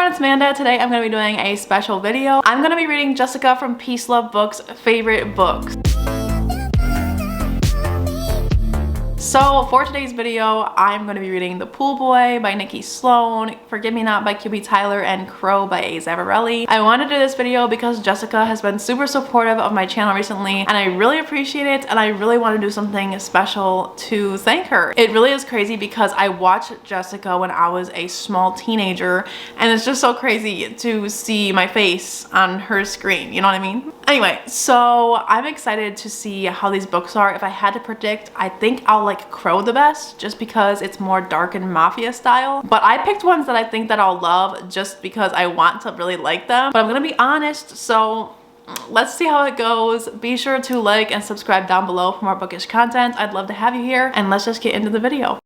everyone, it's Amanda. Today I'm going to be doing a special video. I'm going to be reading Jessica from Peace Love Books' favorite books. So for today's video, I'm going to be reading The Pool Boy by Nikki Sloan, Forgive Me Not by QB Tyler, and Crow by A. Zavarelli. I wanted to do this video because Jessica has been super supportive of my channel recently, and I really appreciate it, and I really want to do something special to thank her. It really is crazy because I watched Jessica when I was a small teenager, and it's just so crazy to see my face on her screen, you know what I mean? Anyway, so I'm excited to see how these books are. If I had to predict, I think I'll like Crow the best just because it's more dark and mafia style, but I picked ones that I think that I'll love just because I want to really like them. But I'm gonna be honest, so let's see how it goes. Be sure to like and subscribe down below for more bookish content. I'd love to have you here, and let's just get into the video.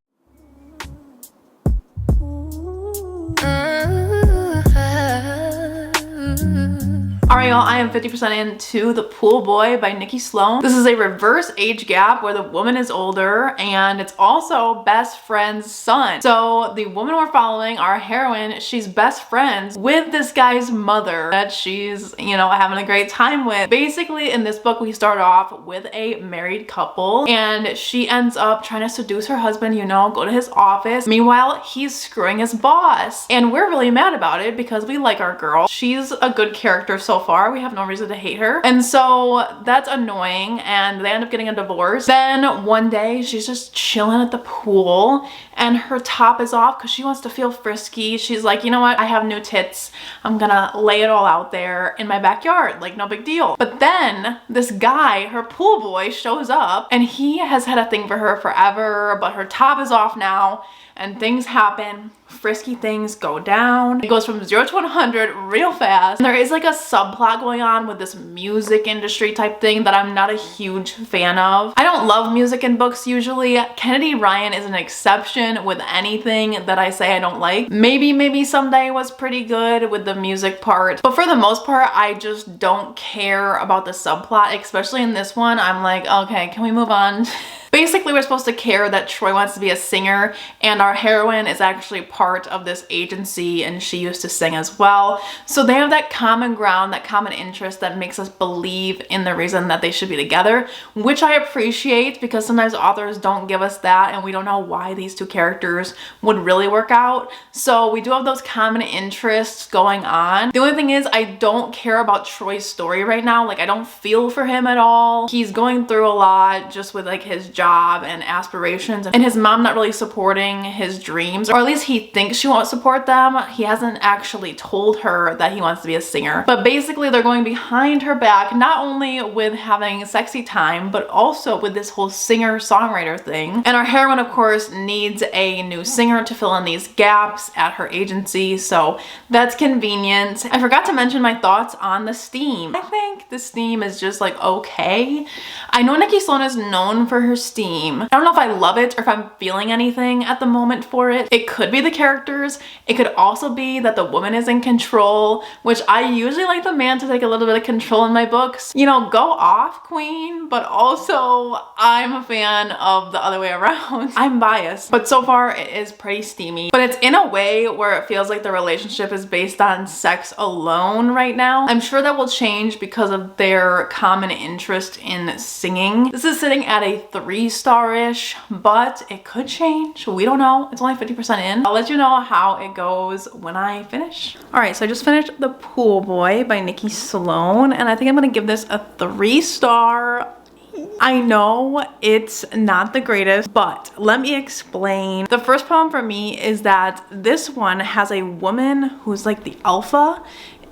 Alright y'all, I am 50% into The Pool Boy by Nikki Sloan. This is a reverse age gap where the woman is older and it's also best friend's son. So the woman we're following, our heroine, she's best friends with this guy's mother that she's, you know, having a great time with. Basically in this book we start off with a married couple and she ends up trying to seduce her husband, you know, go to his office. Meanwhile, he's screwing his boss. And we're really mad about it because we like our girl. She's a good character so far. We have no reason to hate her, and so that's annoying, and they end up getting a divorce. Then one day she's just chilling at the pool and her top is off because she wants to feel frisky. She's like, you know what, I have new tits, I'm gonna lay it all out there in my backyard, like no big deal. But then this guy, her pool boy, shows up and he has had a thing for her forever, but her top is off now and things happen. Frisky things go down. It goes from 0 to 100 real fast. And there is like a subplot going on with this music industry type thing that I'm not a huge fan of. I don't love music in books usually. Kennedy Ryan is an exception with anything that I say I don't like. Maybe someday was pretty good with the music part, but for the most part I just don't care about the subplot, especially in this one. I'm like, okay, can we move on? Basically, we're supposed to care that Troy wants to be a singer, and our heroine is actually part of this agency and she used to sing as well. So they have that common ground, that common interest that makes us believe in the reason that they should be together, which I appreciate because sometimes authors don't give us that and we don't know why these two characters would really work out. So we do have those common interests going on. The only thing is I don't care about Troy's story right now. Like, I don't feel for him at all. He's going through a lot just with like his job and aspirations, and his mom not really supporting his dreams, or at least he thinks she won't support them. He hasn't actually told her that he wants to be a singer, but basically they're going behind her back, not only with having sexy time, but also with this whole singer-songwriter thing. And our heroine, of course, needs a new singer to fill in these gaps at her agency, so that's convenient. I forgot to mention my thoughts on the steam. I think the steam is just like okay. I know Nikki Sloan is known for her steam. I don't know if I love it or if I'm feeling anything at the moment for it. It could be the characters. It could also be that the woman is in control, which I usually like the man to take a little bit of control in my books. You know, go off, queen, but also I'm a fan of the other way around. I'm biased, but so far it is pretty steamy, but it's in a way where it feels like the relationship is based on sex alone right now. I'm sure that will change because of their common interest in singing. This is sitting at a 3-star-ish, but it could change. We don't know. It's only 50% in. I'll let you know how it goes when I finish. All right, so I just finished The Pool Boy by Nikki Sloan, and I think I'm gonna give this a 3-star. I know it's not the greatest, but let me explain. The first problem for me is that this one has a woman who's like the alpha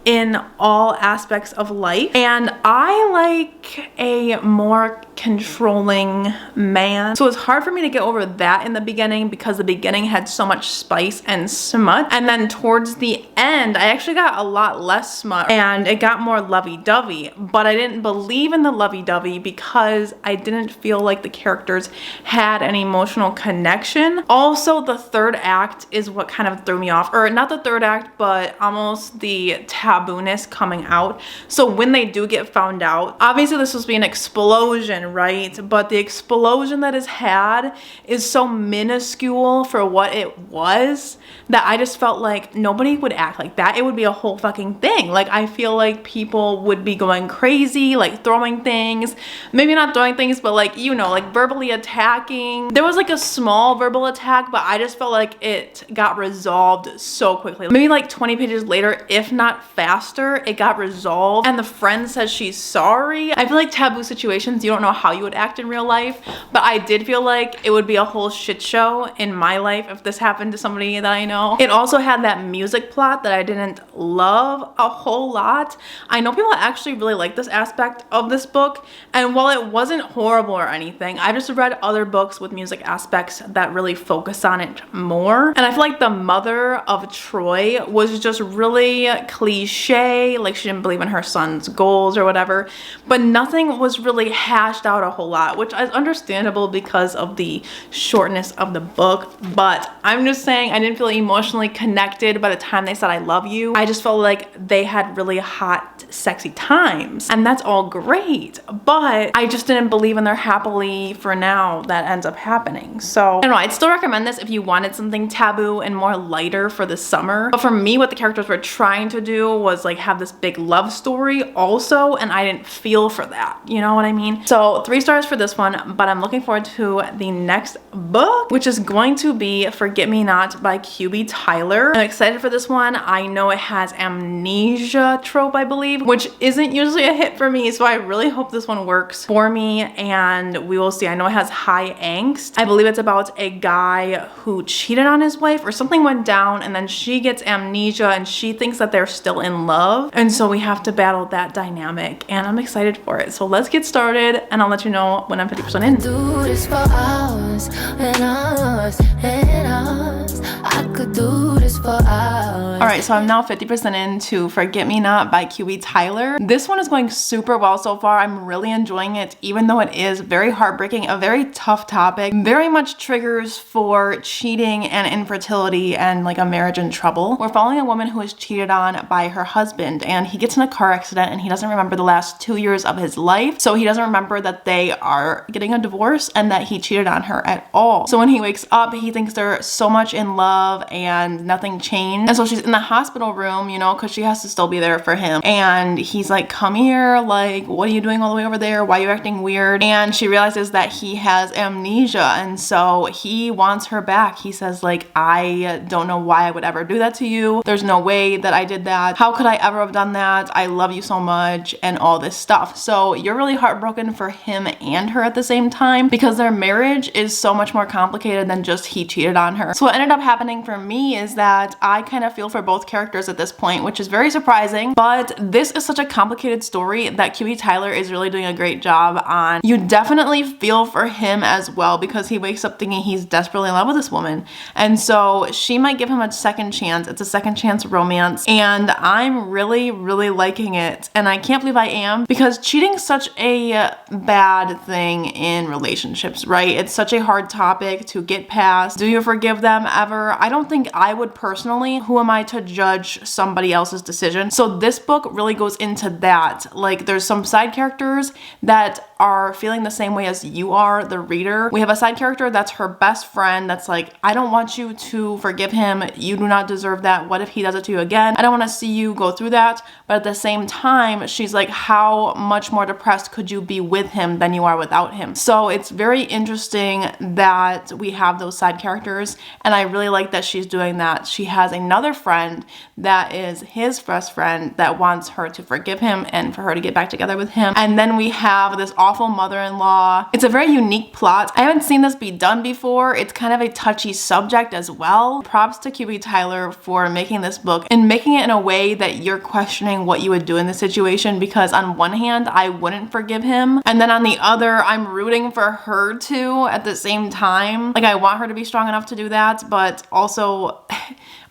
in all aspects of life, and I like a more controlling man. So it's hard for me to get over that in the beginning because the beginning had so much spice and smut, and then towards the end I actually got a lot less smut and it got more lovey-dovey, but I didn't believe in the lovey-dovey because I didn't feel like the characters had an emotional connection. Also, the third act is what kind of threw me off, or not the third act, but almost the taboo-ness coming out. So when they do get found out, obviously this was supposed to be an explosion, happen, right? But the explosion that is had is so minuscule for what it was that I just felt like nobody would act like that. It would be a whole fucking thing. Like, I feel like people would be going crazy, like throwing things, maybe not throwing things, but like, you know, like verbally attacking. There was like a small verbal attack, but I just felt like it got resolved so quickly. Maybe like 20 pages later, if not faster, it got resolved and the friend says she's sorry. I feel like taboo situations, you don't know how you would act in real life, but I did feel like it would be a whole shit show in my life if this happened to somebody that I know. It also had that music plot that I didn't love a whole lot. I know people actually really like this aspect of this book, and while it wasn't horrible or anything, I just read other books with music aspects that really focus on it more. And I feel like the mother of Troy was just really cliche, like she didn't believe in her son's goals or whatever, but nothing was really hashed out a whole lot, which is understandable because of the shortness of the book. But I'm just saying, I didn't feel emotionally connected by the time they said I love you. I just felt like they had really hot, sexy times, and that's all great, but I just didn't believe in their happily for now that ends up happening. So I don't know, I'd still recommend this if you wanted something taboo and more lighter for the summer. But for me, what the characters were trying to do was like have this big love story also, and I didn't feel for that, you know what I mean? So 3 stars for this one, but I'm looking forward to the next book, which is going to be Forget Me Not by QB Tyler. I'm excited for this one. I know it has amnesia trope, I believe, which isn't usually a hit for me, so I really hope this one works for me, and we will see. I know it has high angst. I believe it's about a guy who cheated on his wife or something went down, and then she gets amnesia and she thinks that they're still in love, and so we have to battle that dynamic, and I'm excited for it. So let's get started, and I'll let you know when I'm 50% in. Do this for hours and hours and hours. I could do this for hours. All right, so I'm now 50% into Forget Me Not by QB Tyler. This one is going super well so far. I'm really enjoying it, even though it is very heartbreaking, a very tough topic, very much triggers for cheating and infertility and like a marriage in trouble. We're following a woman who is cheated on by her husband, and he gets in a car accident and he doesn't remember the last 2 years of his life. So he doesn't remember that they are getting a divorce and that he cheated on her at all. So when he wakes up, he thinks they're so much in love and nothing changed. And so she's in the hospital room, you know, because she has to still be there for him. And he's like, come here, like, what are you doing all the way over there? Why are you acting weird? And she realizes that he has amnesia, and so he wants her back. He says like, I don't know why I would ever do that to you. There's no way that I did that. How could I ever have done that? I love you so much, and all this stuff. So you're really heartbroken for him and her at the same time, because their marriage is so much more complicated than just he cheated on her. So what ended up happening for me is that I kind of feel for both characters at this point, which is very surprising, but this is such a complicated story that QB Tyler is really doing a great job on. You definitely feel for him as well, because he wakes up thinking he's desperately in love with this woman, and so she might give him a second chance. It's a second chance romance, and I'm really liking it, and I can't believe I am, because cheating's such a bad thing in relationships, right? It's such a hard topic to get past. Do you forgive them ever? I don't think I would personally. Who am I to judge somebody else's decision? So this book really goes into that. Like, there's some side characters that are feeling the same way as you are, the reader. We have a side character that's her best friend that's like, I don't want you to forgive him. You do not deserve that. What if he does it to you again? I don't want to see you go through that. But at the same time, she's like, how much more depressed could you be with him than you are without him? So it's very interesting that we have those side characters, and I really like that she's doing that. She has another friend that is his best friend that wants her to forgive him and for her to get back together with him. And then we have this awful mother-in-law. It's a very unique plot. I haven't seen this be done before. It's kind of a touchy subject as well. Props to QB Tyler for making this book and making it in a way that you're questioning what you would do in this situation, because on one hand, I wouldn't forgive him, and then on the other, I'm rooting for her to at the same time. Like, I want her to be strong enough to do that, but also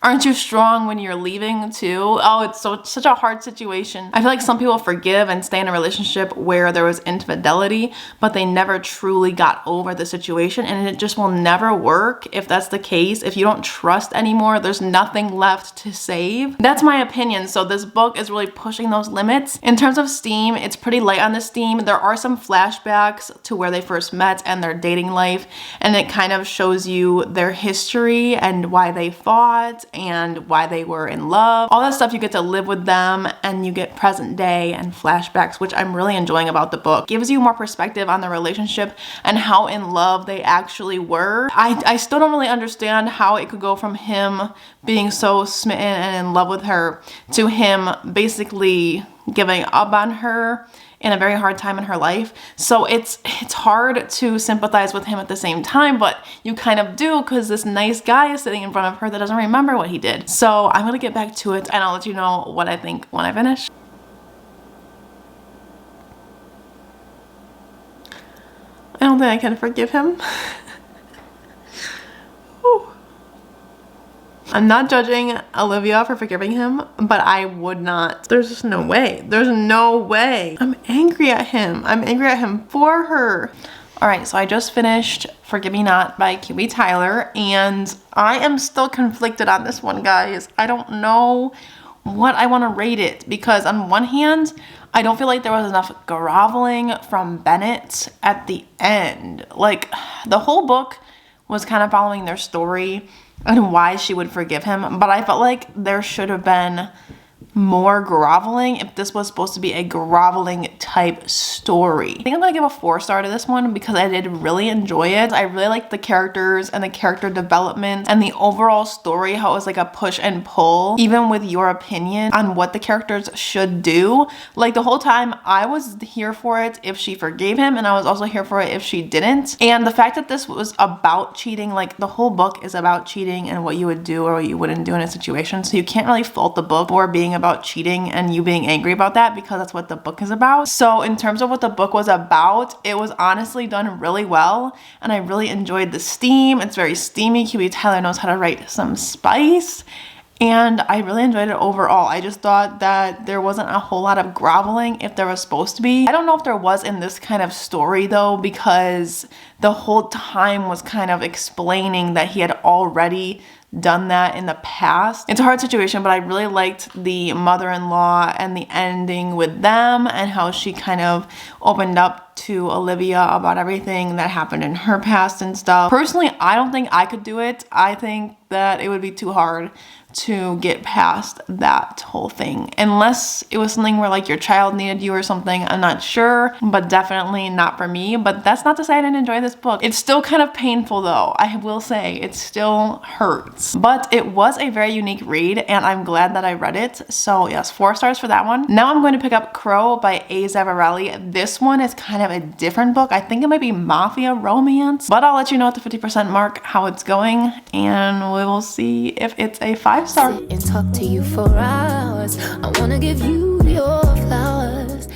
Aren't you strong when you're leaving too? Oh, it's such a hard situation. I feel like some people forgive and stay in a relationship where there was infidelity, but they never truly got over the situation, and it just will never work if that's the case. If you don't trust anymore, there's nothing left to save. That's my opinion. So this book is really pushing those limits. In terms of steam, it's pretty light on the steam. There are some flashbacks to where they first met and their dating life, and it kind of shows you their history and why they fought and why they were in love. All that stuff, you get to live with them, and you get present day and flashbacks, which I'm really enjoying about the book. It gives you more perspective on the relationship and how in love they actually were. I still don't really understand how it could go from him being so smitten and in love with her to him basically giving up on her in a very hard time in her life. So it's hard to sympathize with him at the same time, but you kind of do, because this nice guy is sitting in front of her that doesn't remember what he did. So I'm gonna get back to it, and I'll let you know what I think when I finish. I don't think I can forgive him. I'm not judging Olivia for forgiving him, but I would not. There's just no way. There's no way. I'm angry at him. I'm angry at him for her. All right, so I just finished Forgive Me Not by QB Tyler, and I am still conflicted on this one, guys. I don't know what I want to rate it, because on one hand, I don't feel like there was enough groveling from Bennett at the end. Like, the whole book was kind of following their story and why she would forgive him, but I felt like there should have been more groveling if this was supposed to be a groveling type story. I think I'm gonna give a 4-star to this one because I did really enjoy it. I really liked the characters and the character development and the overall story, how it was like a push and pull, even with your opinion on what the characters should do. Like, the whole time I was here for it if she forgave him, and I was also here for it if she didn't. And the fact that this was about cheating, like the whole book is about cheating and what you would do or what you wouldn't do in a situation, so you can't really fault the book for being about cheating and you being angry about that, because that's what the book is about. So in terms of what the book was about, it was honestly done really well, and I really enjoyed the steam. It's very steamy. QB Tyler knows how to write some spice, and I really enjoyed it overall. I just thought that there wasn't a whole lot of groveling if there was supposed to be. I don't know if there was in this kind of story though, because the whole time was kind of explaining that he had already done that in the past. It's a hard situation, but I really liked the mother-in-law and the ending with them, and how she kind of opened up to Olivia about everything that happened in her past and stuff. Personally, I don't think I could do it. I think that it would be too hard to get past that whole thing, unless it was something where like your child needed you or something. I'm not sure, but definitely not for me. But that's not to say I didn't enjoy this book. It's still kind of painful though, I will say. It still hurts, but it was a very unique read, and I'm glad that I read it. So yes, 4 stars for that one. Now I'm going to pick up Crow by A. Zavarelli. This one is kind of a different book. I think it might be mafia romance, but I'll let you know at the 50% mark how it's going, and we will see if it's a 5-star. Sit and talk to you for hours. I wanna give you your flowers.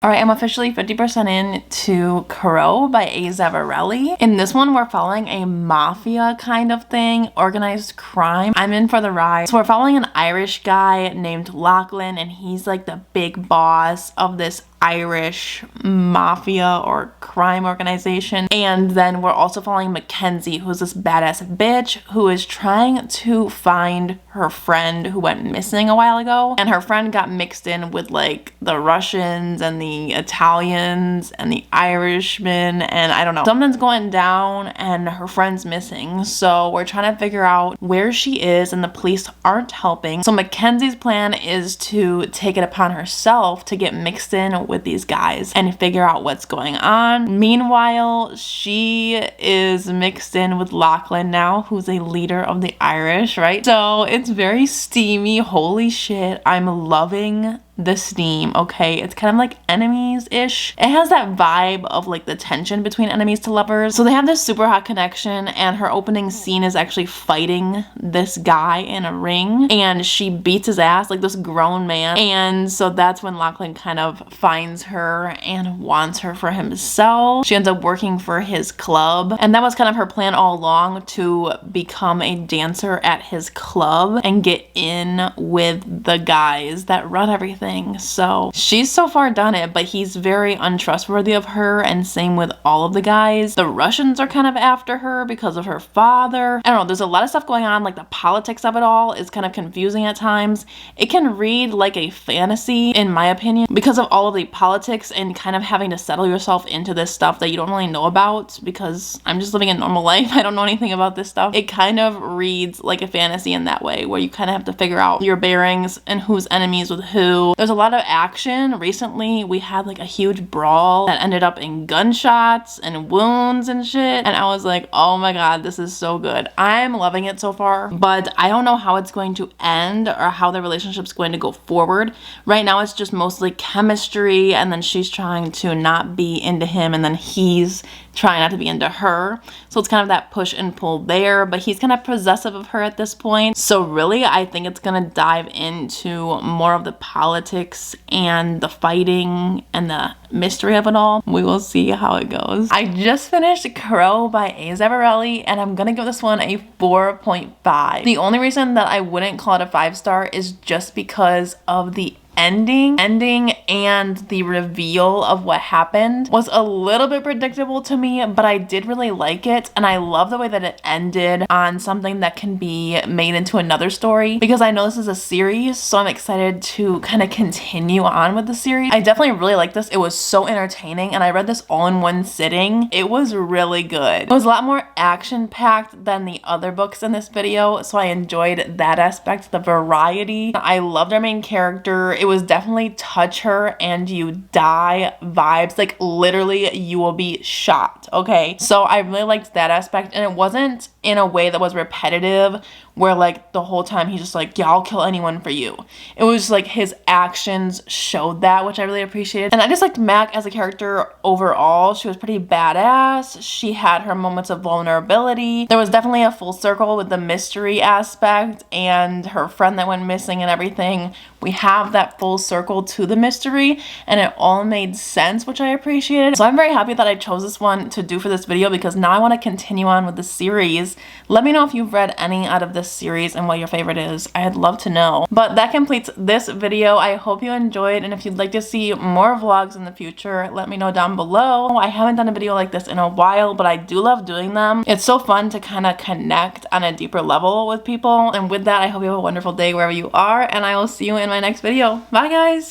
All right, I'm officially 50% in to Crow by A. Zavarelli. In this one, we're following a mafia kind of thing, organized crime. I'm in for the ride. So we're following an Irish guy named Lachlan, and he's like the big boss of this Irish mafia or crime organization. And then we're also following Mackenzie, who's this badass bitch who is trying to find her friend who went missing a while ago. And her friend got mixed in with like the Russians and the Italians and the Irishmen, and I don't know. Something's going down and her friend's missing. So we're trying to figure out where she is, and the police aren't helping. So Mackenzie's plan is to take it upon herself to get mixed in with these guys and figure out what's going on. Meanwhile, she is mixed in with Lachlan now, who's a leader of the Irish, right? So it's very steamy. Holy shit, I'm loving the steam, okay? It's kind of like enemies-ish. It has that vibe of like the tension between enemies to lovers. So they have this super hot connection, and her opening scene is actually fighting this guy in a ring, and she beats his ass, like this grown man. And so that's when Lachlan kind of finds her and wants her for himself. She ends up working for his club, and that was kind of her plan all along, to become a dancer at his club and get in with the guys that run everything. So she's so far done it, but he's very untrustworthy of her, and same with all of the guys. The Russians are kind of after her because of her father. I don't know, there's a lot of stuff going on. Like the politics of it all is kind of confusing at times. It can read like a fantasy in my opinion, because of all of the politics and kind of having to settle yourself into this stuff that you don't really know about, because I'm just living a normal life. I don't know anything about this stuff. It kind of reads like a fantasy in that way, where you kind of have to figure out your bearings and who's enemies with who. There's a lot of action. Recently we had like a huge brawl that ended up in gunshots and wounds and shit, and I was like, oh my god, this is so good. I'm loving it so far, but I don't know how it's going to end or how the relationship's going to go forward. Right now it's just mostly chemistry, and then she's trying to not be into him, and then he's trying not to be into her. So it's kind of that push and pull there, but he's kind of possessive of her at this point. So really, I think it's gonna dive into more of the politics and the fighting and the mystery of it all. We will see how it goes. I just finished Crow by A. Zavarelli, and I'm gonna give this one a 4.5. The only reason that I wouldn't call it a 5-star is just because of the ending and the reveal of what happened was a little bit predictable to me, but I did really like it, and I love the way that it ended on something that can be made into another story, because I know this is a series, so I'm excited to kind of continue on with the series. I definitely really like this. It was so entertaining, and I read this all in one sitting. It was really good. It was a lot more action-packed than the other books in this video, so I enjoyed that aspect, the variety. I loved our main character. It was definitely touch her and you die vibes. Like literally you will be shot, okay? So I really liked that aspect, and it wasn't in a way that was repetitive where like the whole time he's just like, yeah, I'll kill anyone for you. It was like his actions showed that, which I really appreciated. And I just liked Mac as a character overall. She was pretty badass. She had her moments of vulnerability. There was definitely a full circle with the mystery aspect and her friend that went missing and everything. We have that full circle to the mystery, and it all made sense, which I appreciated. So I'm very happy that I chose this one to do for this video, because now I want to continue on with the series. Let me know if you've read any out of this series and what your favorite is. I'd love to know. But that completes this video. I hope you enjoyed, and if you'd like to see more vlogs in the future, let me know down below. I haven't done a video like this in a while, but I do love doing them. It's so fun to kind of connect on a deeper level with people. And with that, I hope you have a wonderful day wherever you are, and I will see you in my next video. Bye guys!